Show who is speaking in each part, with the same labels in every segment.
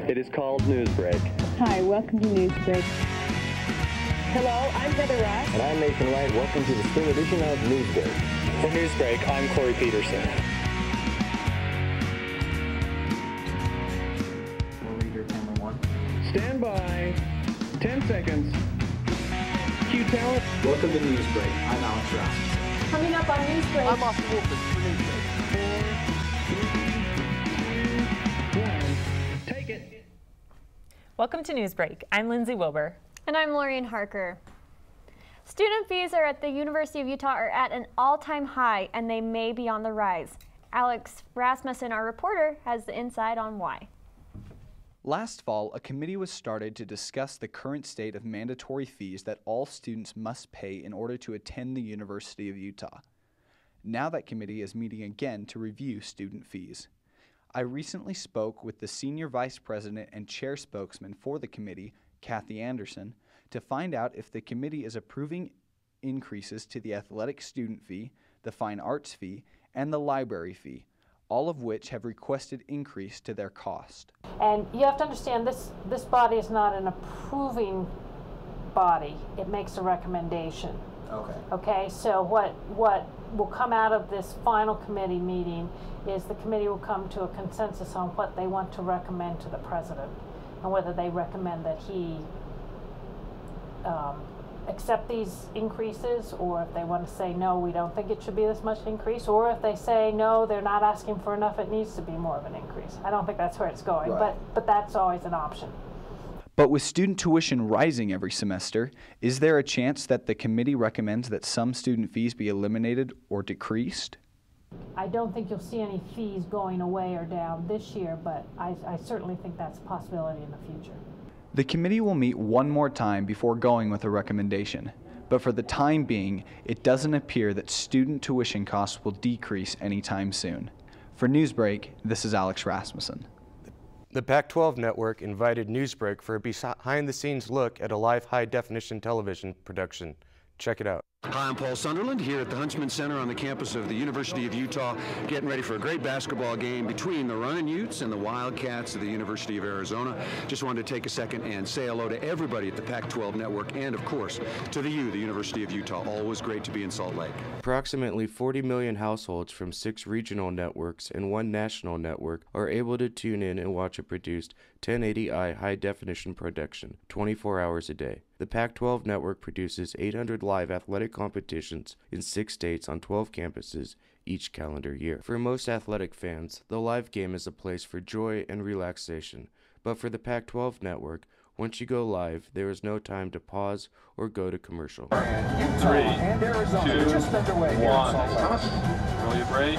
Speaker 1: It is called Newsbreak.
Speaker 2: Hi, welcome to Newsbreak.
Speaker 3: Hello, I'm Heather Ross.
Speaker 1: And I'm Nathan Wright. Welcome to the spring edition of Newsbreak.
Speaker 4: For Newsbreak, I'm Corey Peterson.
Speaker 5: Reader camera 1.
Speaker 6: Stand by. 10 seconds. Cue talent.
Speaker 5: Welcome to Newsbreak. I'm Alex Ross.
Speaker 3: Coming up on Newsbreak.
Speaker 4: I'm Austin Wolford for Newsbreak.
Speaker 6: 4, 3, 2, 1. Take it.
Speaker 7: Welcome to Newsbreak. I'm Lindsay Wilbur.
Speaker 8: And I'm Lorraine Harker. Student fees at the University of Utah are at an all-time high, and they may be on the rise. Alex Rasmussen, our reporter, has the insight on why.
Speaker 9: Last fall, a committee was started to discuss the current state of mandatory fees that all students must pay in order to attend the University of Utah. Now that committee is meeting again to review student fees. I recently spoke with the Senior Vice President and Chair Spokesman for the committee, Kathy Anderson, to find out if the committee is approving increases to the athletic student fee, the fine arts fee, and the library fee, all of which have requested increase to their cost.
Speaker 10: And you have to understand this body is not an approving body. It makes a recommendation. Okay, so what will come out of this final committee meeting is the committee will come to a consensus on what they want to recommend to the president and whether they recommend that he accept these increases, or if they want to say no, we don't think it should be this much increase, or if they say no, they're not asking for enough, it needs to be more of an increase. I don't think that's where it's going, right. but that's always an option.
Speaker 9: But with student tuition rising every semester, is there a chance that the committee recommends that some student fees be eliminated or decreased?
Speaker 10: I don't think you'll see any fees going away or down this year, but I certainly think that's a possibility in the future.
Speaker 9: The committee will meet one more time before going with a recommendation, but for the time being, it doesn't appear that student tuition costs will decrease anytime soon. For Newsbreak, this is Alex Rasmussen.
Speaker 4: The Pac-12 network invited Newsbreak for a behind-the-scenes look at a live high-definition television production. Check it out.
Speaker 11: Hi, I'm Paul Sunderland here at the Huntsman Center on the campus of the University of Utah, getting ready for a great basketball game between the Runnin' Utes and the Wildcats of the University of Arizona. Just wanted to take a second and say hello to everybody at the Pac-12 network and, of course, to the University of Utah. Always great to be in Salt Lake.
Speaker 12: Approximately 40 million households from 6 regional networks and 1 national network are able to tune in and watch a produced 1080i high-definition production 24 hours a day. The Pac-12 network produces 800 live athletic competitions in 6 states on 12 campuses each calendar year. For most athletic fans, the live game is a place for joy and relaxation. But for the Pac-12 network, once you go live, there is no time to pause or go to commercial.
Speaker 13: 3, 2, 1. Roll your break.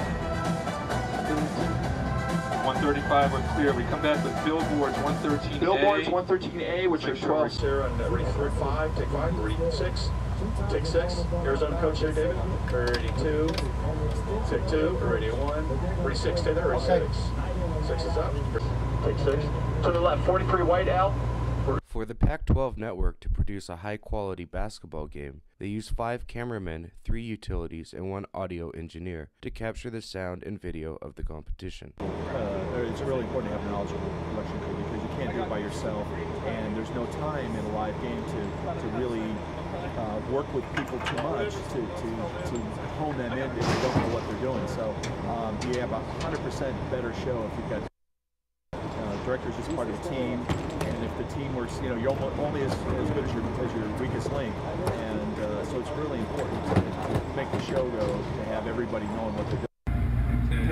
Speaker 13: 135, we're clear. We come back with billboards 113A.
Speaker 14: Billboards 113A, which are 12.
Speaker 13: Sarah and ready for 5, take 5, ready 6, take 6. Arizona coach there, David. Ready 2, take 2, ready 1, ready 6, stay there, ready 6. 6 is up. Take 6. To the left, 43 white out.
Speaker 12: For the Pac-12 network to produce a high-quality basketball game, they use 5 cameramen, 3 utilities, and 1 audio engineer to capture the sound and video of the competition.
Speaker 15: It's really important to have a knowledgeable production crew because you can't do it by yourself, and there's no time in a live game to really work with people too much to hone them in if you don't know what they're doing. So you have a 100% better show if you've got directors as part of the team, and if the team works, you're only as good as your weakest link, and so it's really important to make the show go, to have everybody knowing what they're doing.
Speaker 13: 10,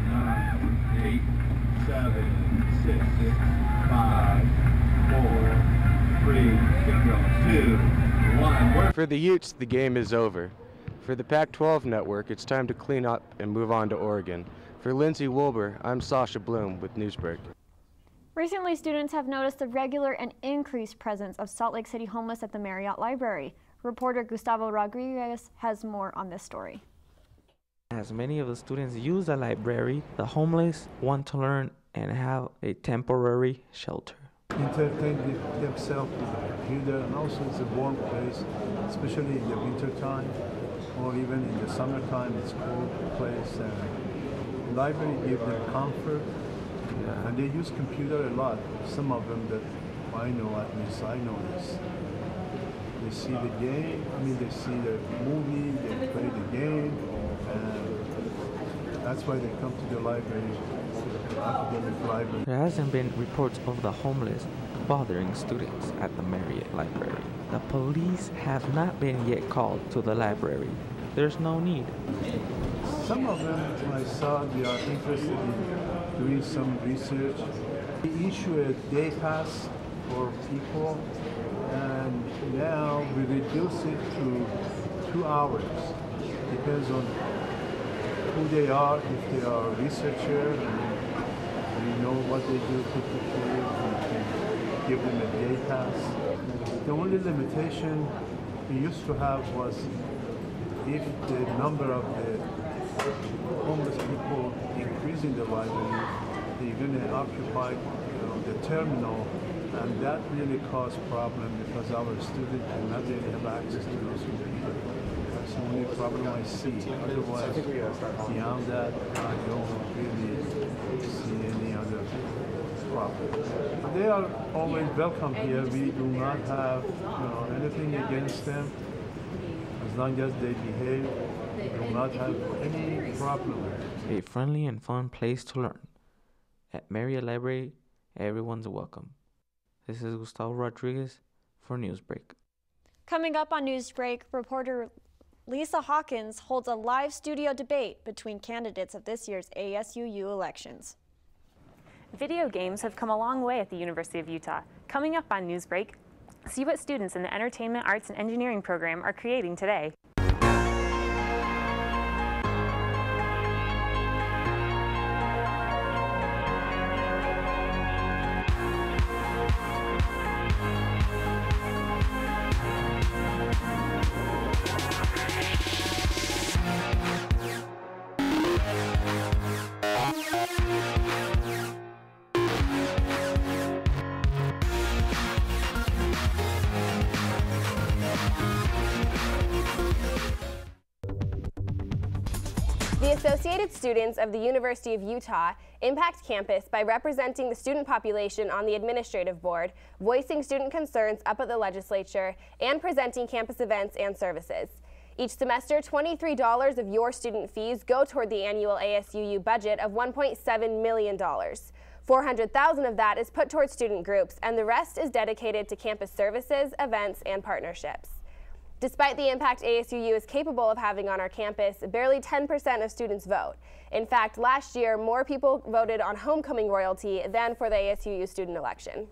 Speaker 13: 9, 8, 7, 6, 5, 4, 3, 2, 1.
Speaker 4: For the Utes, the game is over. For the Pac-12 network, it's time to clean up and move on to Oregon. For Lindsay Wilbur, I'm Sasha Bloom with Newsbreak.
Speaker 8: Recently, students have noticed the regular and increased presence of Salt Lake City homeless at the Marriott Library. Reporter Gustavo Rodriguez has more on this story.
Speaker 16: As many of the students use the library, the homeless want to learn and have a temporary shelter.
Speaker 17: Entertain themselves here, and also it's a warm place, especially in the winter time or even in the summertime. It's a cold place. And the library gives them comfort And they use computer a lot. Some of them that I know, at least I know this. They see the game, they see the movie, they play the game, and that's why they come to the library, the academic library.
Speaker 16: There hasn't been reports of the homeless bothering students at the Marriott Library. The police have not been yet called to the library. There's no need.
Speaker 17: Some of them, I saw, they are interested in doing some research. We issue a day pass for people, and now we reduce it to 2 hours. Depends on who they are, if they are a researcher, and we know what they do typically, we can give them a day pass. The only limitation we used to have was if the number of the homeless people increase in the library, they're going to occupy the terminal, and that really caused problem because our students cannot really have access to those people. That's the only problem I see. Otherwise, beyond that, I don't really see any other problem. They are always welcome here. We do not have anything against them. As long as they behave, we do not have any problem.
Speaker 16: A friendly and fun place to learn. At Marriott Library, everyone's welcome. This is Gustavo Rodriguez for Newsbreak.
Speaker 8: Coming up on Newsbreak, reporter Lisa Hawkins holds a live studio debate between candidates of this year's ASUU elections.
Speaker 7: Video games have come a long way at the University of Utah. Coming up on Newsbreak, see what students in the Entertainment, Arts, and Engineering program are creating today.
Speaker 18: The Associated Students of the University of Utah impact campus by representing the student population on the administrative board, voicing student concerns up at the legislature, and presenting campus events and services. Each semester, $23 of your student fees go toward the annual ASUU budget of $1.7 million. $400,000 of that is put towards student groups, and the rest is dedicated to campus services, events, and partnerships. Despite the impact ASUU is capable of having on our campus, barely 10% of students vote. In fact, last year, more people voted on homecoming royalty than for the ASUU student election.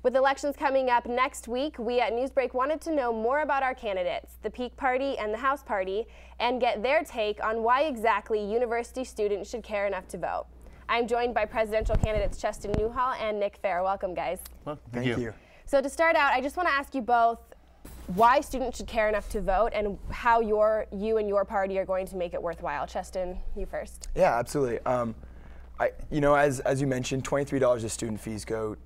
Speaker 18: With elections coming up next week, we at Newsbreak wanted to know more about our candidates, the Peak Party and the House Party, and get their take on why exactly university students should care enough to vote. I'm joined by presidential candidates Justin Newhall and Nick Fair. Welcome, guys.
Speaker 19: Well, thank you.
Speaker 18: So to start out, I just want to ask you both why students should care enough to vote and how you and your party are going to make it worthwhile. Justin, you first.
Speaker 19: Yeah, absolutely. As you mentioned, $23 of student fees go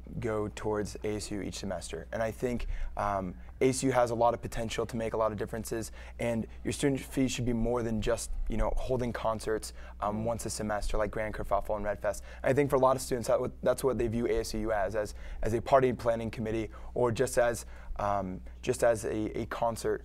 Speaker 19: towards ASU each semester, and I think ASU has a lot of potential to make a lot of differences. And your student fees should be more than just holding concerts once a semester like Grand Kerfuffle and Red Fest. And I think for a lot of students, that's what they view ASU as a party planning committee, or just as a concert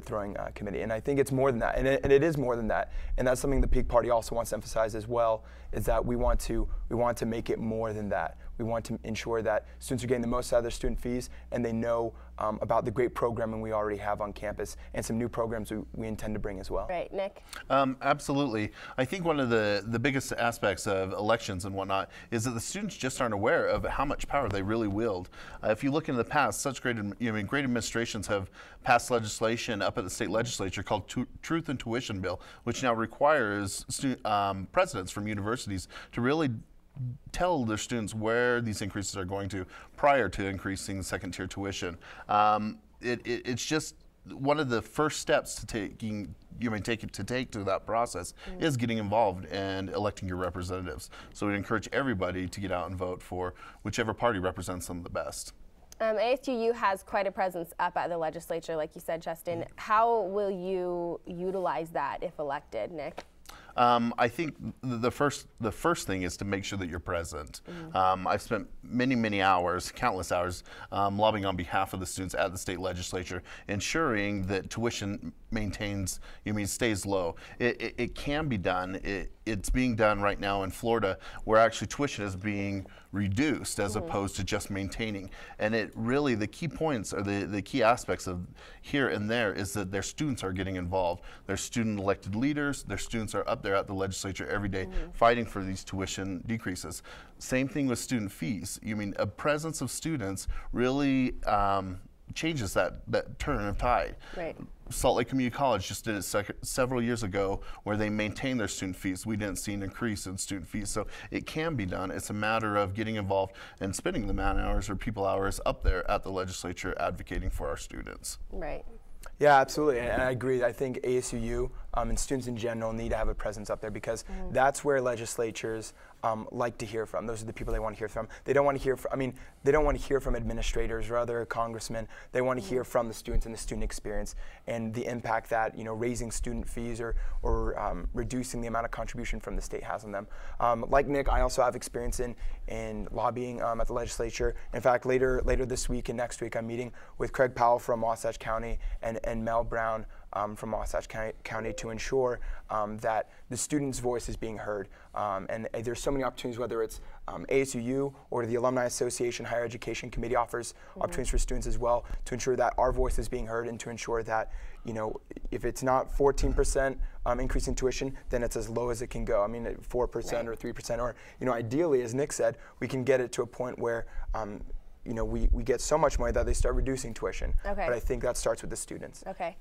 Speaker 19: throwing committee. And I think it's more than that, and it is more than that. And that's something the Peak Party also wants to emphasize as well, is that we want to make it more than that. We want to ensure that students are getting the most out of their student fees, and they know about the great programming we already have on campus and some new programs we intend to bring as well.
Speaker 18: Right, Nick?
Speaker 20: Absolutely. I think one of the biggest aspects of elections and whatnot is that the students just aren't aware of how much power they really wield. If you look into the past, such great administrations have passed legislation up at the state legislature called Truth and Tuition Bill, which now requires presidents from universities to really tell their students where these increases are going to prior to increasing second-tier tuition. It's just one of the first steps to take to that process is getting involved and electing your representatives. So we encourage everybody to get out and vote for whichever party represents them the best.
Speaker 18: ASUU has quite a presence up at the legislature, like you said, Justin. How will you utilize that if elected, Nick?
Speaker 20: I think the first thing is to make sure that you're present. I've spent many hours, countless hours, lobbying on behalf of the students at the state legislature, ensuring that tuition stays low. It can be done. It's being done right now in Florida, where actually tuition is being reduced as opposed to just maintaining. And it really, the key points or the key aspects of here and there is that their students are getting involved. Their student elected leaders, their students are up there at the legislature every day fighting for these tuition decreases. Same thing with student fees. A presence of students really changes that turn of tide.
Speaker 18: Right.
Speaker 20: Salt Lake Community College just did it several years ago where they maintained their student fees. We didn't see an increase in student fees. So it can be done. It's a matter of getting involved and spending the man hours or people hours up there at the legislature advocating for our students.
Speaker 18: Right.
Speaker 19: Yeah, absolutely, and I agree. I think ASUU and students in general need to have a presence up there because that's where legislatures like to hear from. Those are the people they want to hear from. They don't want to hear from, they don't want to hear from administrators or other congressmen. They want to hear from the students and the student experience and the impact that raising student fees or reducing the amount of contribution from the state has on them. Like Nick, I also have experience in lobbying at the legislature. In fact, later this week and next week, I'm meeting with Craig Powell from Wasatch County and Mel Brown from Wasatch County to ensure that the students' voice is being heard. And there's so many opportunities, whether it's ASUU or the Alumni Association Higher Education Committee offers opportunities for students as well to ensure that our voice is being heard and to ensure that, if it's not 14% increase in tuition, then it's as low as it can go. 4% or 3%, or, ideally, as Nick said, we can get it to a point where we get so much money that they start reducing tuition.
Speaker 18: Okay.
Speaker 19: But I think that starts with the students.
Speaker 18: Okay.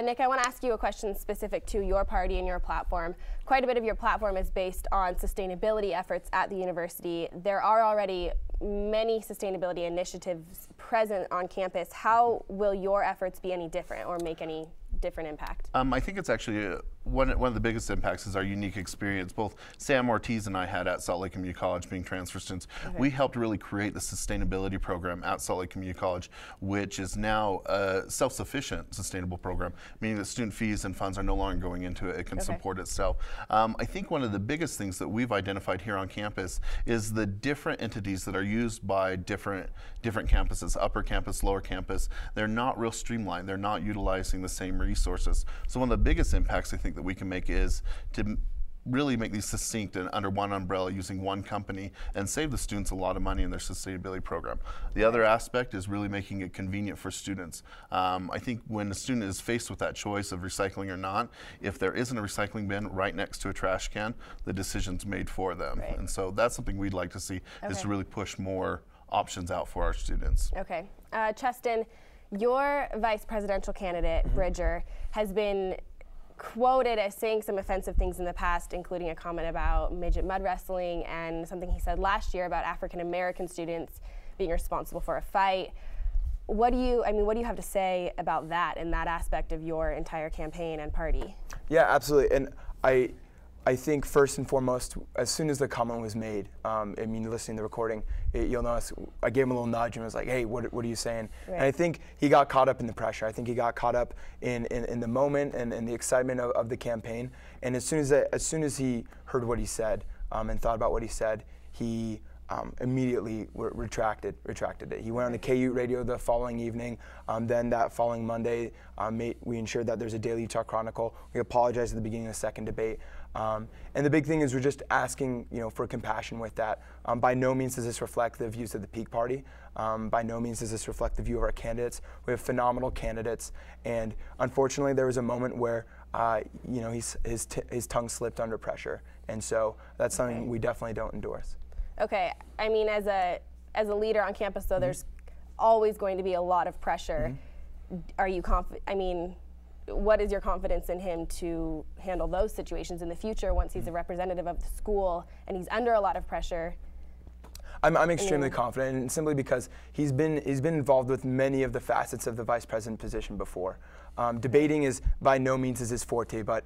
Speaker 18: Nick, I want to ask you a question specific to your party and your platform. Quite a bit of your platform is based on sustainability efforts at the university. There are already many sustainability initiatives present on campus. How will your efforts be any different or make any different impact?
Speaker 20: I think it's actually one of the biggest impacts is our unique experience. Both Sam Ortiz and I had at Salt Lake Community College, being transfer students. We helped really create the sustainability program at Salt Lake Community College, which is now a self-sufficient sustainable program, meaning that student fees and funds are no longer going into it. It can support itself. I think one of the biggest things that we've identified here on campus is the different entities that are used by different campuses, upper campus, lower campus. They're not real streamlined. They're not utilizing the same resources. So one of the biggest impacts I think that we can make is to really make these succinct and under one umbrella using one company and save the students a lot of money in their sustainability program. The other aspect is really making it convenient for students. I think when a student is faced with that choice of recycling or not, if there isn't a recycling bin right next to a trash can, the decision's made for them. And so that's something we'd like to see is to really push more options out for our students.
Speaker 18: Okay. Cheston, your vice presidential candidate, Bridger, has been quoted as saying some offensive things in the past, including a comment about midget mud wrestling and something he said last year about African American students being responsible for a fight. What do you have to say about that and that aspect of your entire campaign and party?
Speaker 19: Yeah, absolutely. And I think first and foremost, as soon as the comment was made, listening to the recording, you'll notice I gave him a little nudge and was like, hey, what are you saying? Right. And I think he got caught up in the pressure. I think he got caught up in the moment and the excitement of the campaign. And as soon as he heard what he said and thought about what he said, he immediately retracted it. He went on the KU radio the following evening. Then that following Monday, we ensured that there's a daily Utah Chronicle. We apologized at the beginning of the second debate. And the big thing is we're just asking, for compassion with that. By no means does this reflect the views of the Peak Party. By no means does this reflect the view of our candidates. We have phenomenal candidates, and unfortunately, there was a moment where, his tongue slipped under pressure, and so that's something we definitely don't endorse.
Speaker 18: Okay, as a leader on campus, though, there's always going to be a lot of pressure. Are you confident? What is your confidence in him to handle those situations in the future once he's a representative of the school and he's under a lot of pressure?
Speaker 19: I'm extremely confident, and simply because he's been involved with many of the facets of the vice president position before. Debating is by no means is his forte, but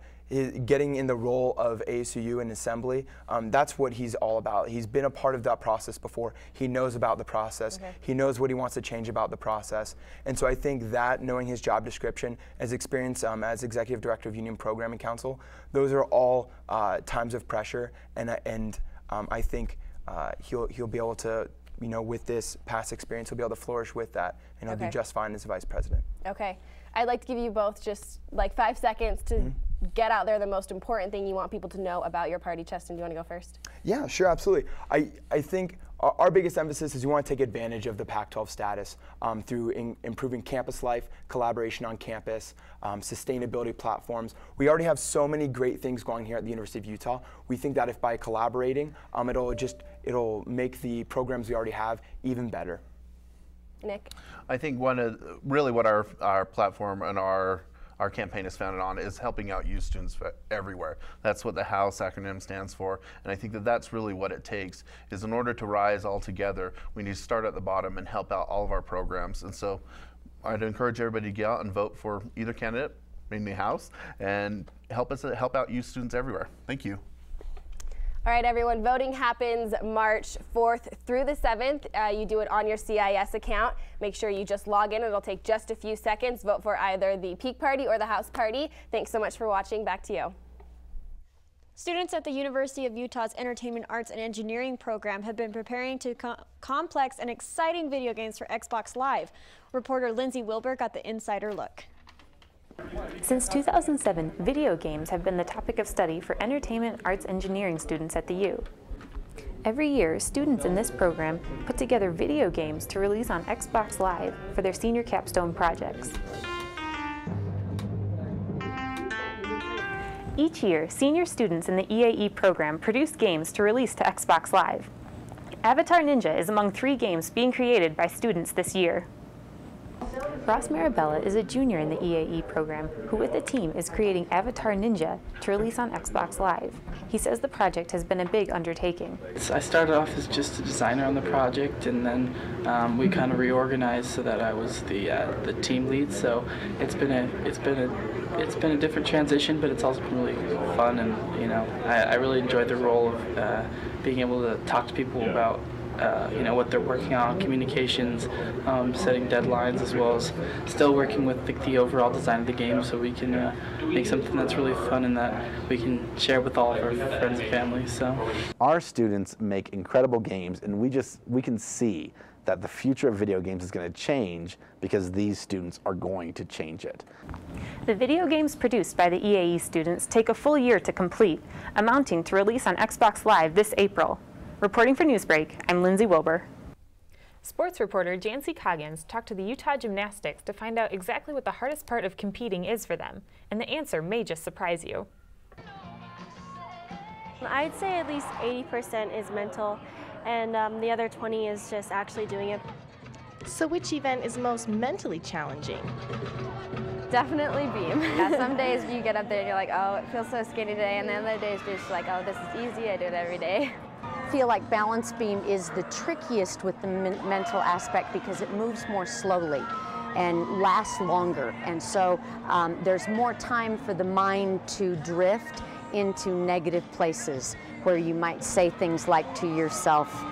Speaker 19: getting in the role of ASU in assembly, that's what he's all about. He's been a part of that process before. He knows about the process. Okay. He knows what he wants to change about the process. And so I think that, knowing his job description, his experience as Executive Director of Union Programming Council, those are all times of pressure, and I think he'll be able to, with this past experience, he'll be able to flourish with that, and he'll do just fine as vice president.
Speaker 18: Okay. I'd like to give you both just like 5 seconds to get out there the most important thing you want people to know about your party. Cheston, do you want to go first?
Speaker 19: Yeah, sure, absolutely. I think our biggest emphasis is we want to take advantage of the Pac-12 status through improving campus life, collaboration on campus, sustainability platforms. We already have so many great things going here at the University of Utah. We think that if by collaborating, it'll make the programs we already have even better.
Speaker 18: Nick?
Speaker 20: I think what our platform and our campaign is founded on is helping out youth students everywhere. That's what the HOUSE acronym stands for, and I think that that's really what it takes, is in order to rise all together, we need to start at the bottom and help out all of our programs. And so I'd encourage everybody to get out and vote for either candidate in the House and help out youth students everywhere. Thank you.
Speaker 18: All right, everyone, voting happens March 4th through the 7th. You do it on your CIS account. Make sure you just log in. It'll take just a few seconds. Vote for either the Peak Party or the House Party. Thanks so much for watching. Back to you.
Speaker 8: Students at the University of Utah's Entertainment, Arts, and Engineering program have been preparing to complex and exciting video games for Xbox Live. Reporter Lindsay Wilbur got the insider look.
Speaker 7: Since 2007, video games have been the topic of study for entertainment, arts, engineering students at the U. Every year, students in this program put together video games to release on Xbox Live for their senior capstone projects. Each year, senior students in the EAE program produce games to release to Xbox Live. Avatar Ninja is among 3 games being created by students this year. Ross Marabella is a junior in the EAE program who with a team is creating Avatar Ninja to release on Xbox Live. He says the project has been a big undertaking.
Speaker 21: I started off as just a designer on the project, and then we kind of reorganized so that I was the team lead. So it's been a different transition, but it's also been really fun, and I really enjoyed the role of being able to talk to people about what they're working on, communications, setting deadlines, as well as still working with the overall design of the game, so we can make something that's really fun and that we can share with all of our friends and family. So
Speaker 22: our students make incredible games, and we can see that the future of video games is going to change because these students are going to change it.
Speaker 7: The video games produced by the EAE students take a full year to complete, amounting to release on Xbox Live this April. Reporting for Newsbreak, I'm Lindsay Wilbur. Sports reporter Jancy Coggins talked to the Utah Gymnastics to find out exactly what the hardest part of competing is for them, and the answer may just surprise you.
Speaker 23: I'd say at least 80% is mental, and the other 20 is just actually doing it.
Speaker 24: So which event is most mentally challenging?
Speaker 25: Definitely beam. Yeah, some days you get up there and you're like, oh, it feels so skinny today, and then other days you're just like, oh, this is easy, I do it every day.
Speaker 26: I feel like balance beam is the trickiest with the mental aspect because it moves more slowly and lasts longer, and so there's more time for the mind to drift into negative places where you might say things like to yourself,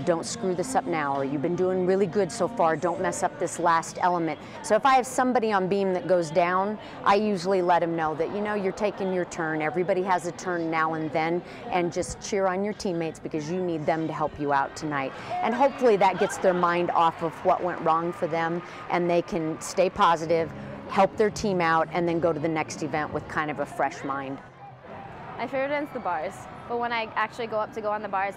Speaker 26: don't screw this up now, or you've been doing really good so far, don't mess up this last element. So if I have somebody on beam that goes down, I usually let them know that, you're taking your turn. Everybody has a turn now and then, and just cheer on your teammates because you need them to help you out tonight. And hopefully that gets their mind off of what went wrong for them, and they can stay positive, help their team out, and then go to the next event with kind of a fresh mind.
Speaker 25: My favorite event's the bars, but when I actually go up to go on the bars,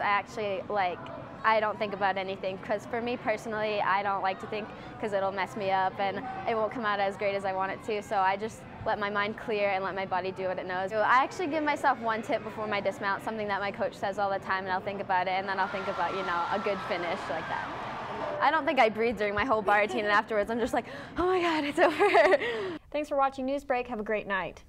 Speaker 25: I don't think about anything, because for me personally, I don't like to think because it'll mess me up and it won't come out as great as I want it to, so I just let my mind clear and let my body do what it knows. I actually give myself one tip before my dismount, something that my coach says all the time, and I'll think about it, and then I'll think about, a good finish like that. I don't think I breathe during my whole bar routine, and afterwards I'm just like, oh my God, it's over.
Speaker 8: Thanks for watching Newsbreak. Have a great night.